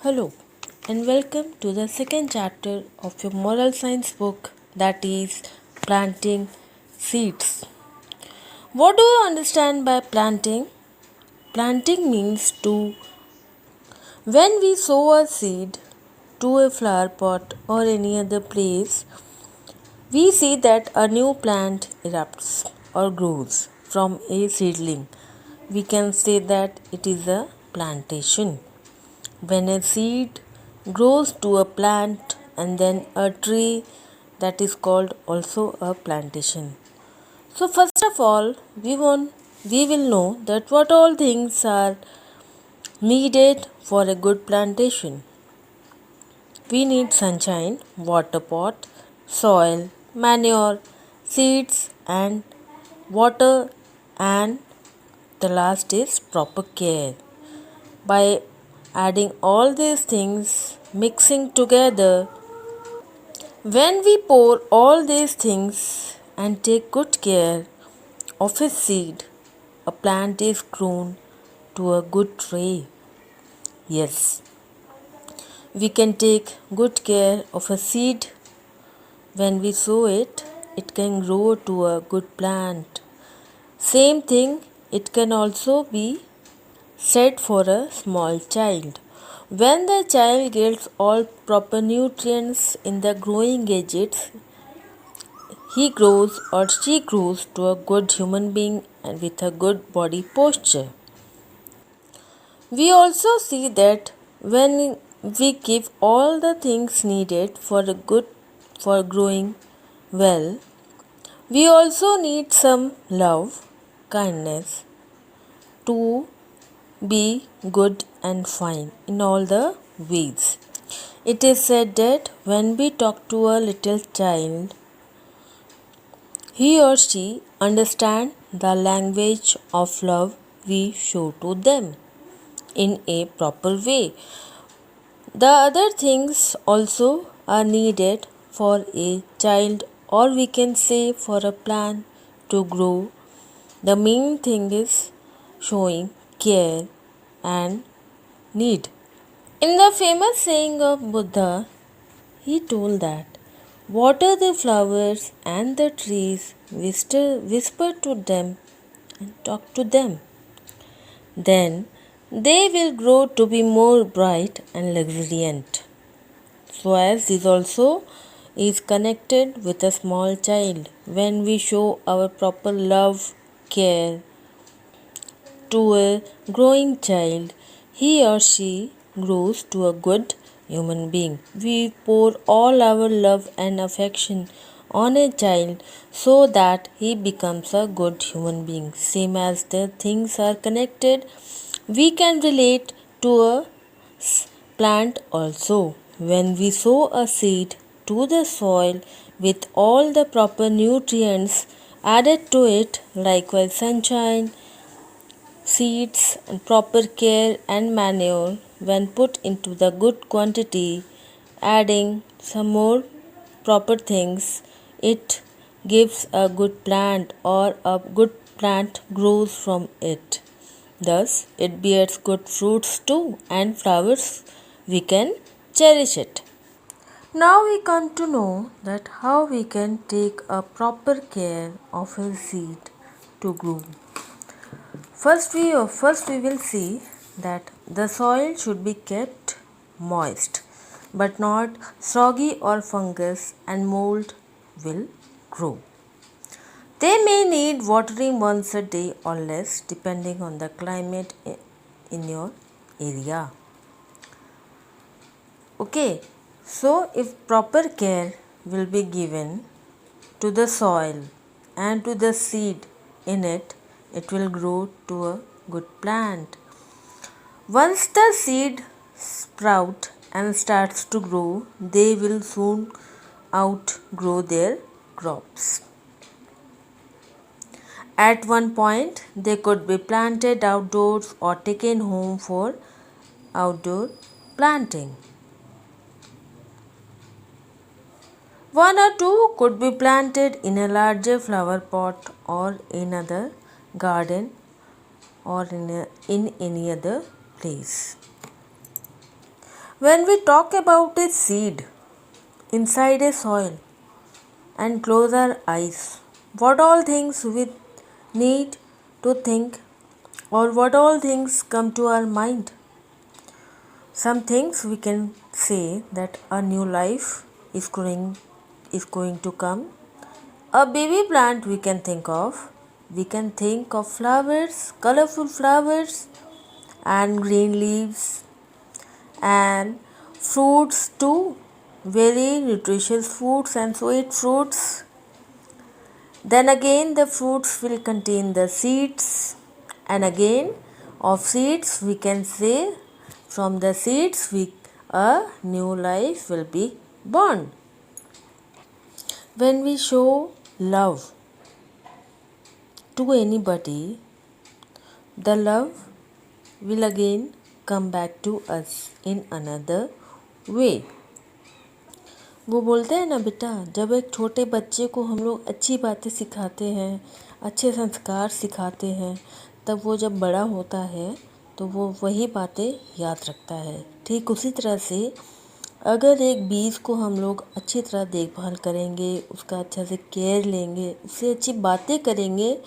Hello, and welcome to the second chapter of your moral science book, that is planting seeds. What do you understand by planting? Planting means to when we sow a seed to a flower pot or any other place, we see that a new plant erupts or grows from a seedling. We can say that it is a plantation. When a seed grows to a plant and then a tree, that is called also a plantation. So first of all, we will know that what all things are needed for a good plantation. We need sunshine, water pot, soil, manure, seeds and water, and the last is proper care. By adding all these things, mixing together, when we pour all these things and take good care of a seed, a plant is grown to a good tree. Yes, we can take good care of a seed. When we sow it, it can grow to a good plant. Same thing, it can also be said for a small child. When the child gets all proper nutrients in the growing ages, he grows or she grows to a good human being and with a good body posture. We also see that when we give all the things needed for a good for growing well, we also need some love, kindness to be good and fine in all the ways. It is said that when we talk to a little child, he or she understand the language of love we show to them in a proper way. The other things also are needed for a child, or we can say for a plant to grow. The main thing is showing care and need. In the famous saying of Buddha, he told that water the flowers and the trees, whisper to them and talk to them. Then they will grow to be more bright and luxuriant. So, as this also is connected with a small child, when we show our proper love, care to a growing child, he or she grows to a good human being. We pour all our love and affection on a child so that he becomes a good human being. Same as the things are connected, we can relate to a plant also. When we sow a seed to the soil with all the proper nutrients added to it, likewise sunshine, seeds, and proper care and manure, when put into the good quantity, adding some more proper things, it gives a good plant, or a good plant grows from it. Thus, it bears good fruits too and flowers. We can cherish it. Now we come to know that how we can take a proper care of a seed to grow. First we will see that the soil should be kept moist, but not soggy or fungus and mold will grow. They may need watering once a day or less depending on the climate in your area. Okay, so if proper care will be given to the soil and to the seed in it, it will grow to a good plant. Once the seed sprout and starts to grow, they will soon outgrow their crops. At one point, they could be planted outdoors or taken home for outdoor planting. One or two could be planted in a larger flower pot or in another garden or in any other place. When we talk about a seed inside a soil and close our eyes, what all things we need to think or what all things come to our mind? Some things we can say that a new life is going to come. A baby plant we can think of. We can think of flowers, colorful flowers, and green leaves, and fruits too. Very nutritious fruits and sweet fruits. Then again, the fruits will contain the seeds, and again, of seeds we can say from the seeds a new life will be born. When we show love to anybody, the love will again come back to us in another way. वो बोलते हैं ना बेटा, जब एक छोटे बच्चे को हम लोग अच्छी बातें सिखाते हैं, अच्छे संस्कार सिखाते हैं, तब वो जब बड़ा होता है तो वो वही बातें याद रखता है। ठीक उसी तरह से अगर एक बीज को हम लोग अच्छी तरह देखभाल करेंगे, उसका अच्छा से केयर लेंगे, उससे अच्छी बातें करेंगे,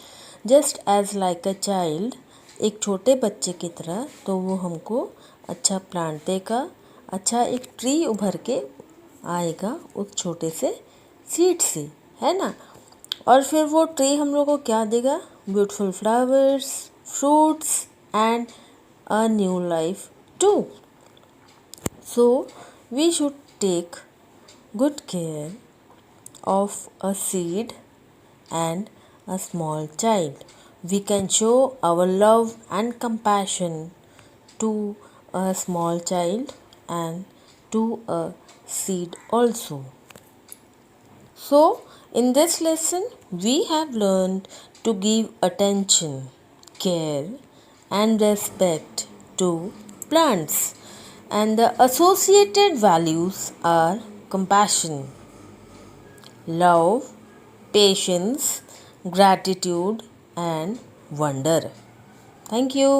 just as like a child, एक छोटे बच्चे की तरह, तो वो हमको अच्छा प्लांट देगा, अच्छा एक ट्री उभर के आएगा उस छोटे से सीड से, है ना। और फिर वो ट्री हम लोग को क्या देगा? Beautiful flowers, fruits and a new life too. So we should take good care of a seed and a small child. We can show our love and compassion to a small child and to a seed also. So, in this lesson, we have learned to give attention, care, and respect to plants, and the associated values are compassion, love, patience, gratitude, and wonder. Thank you.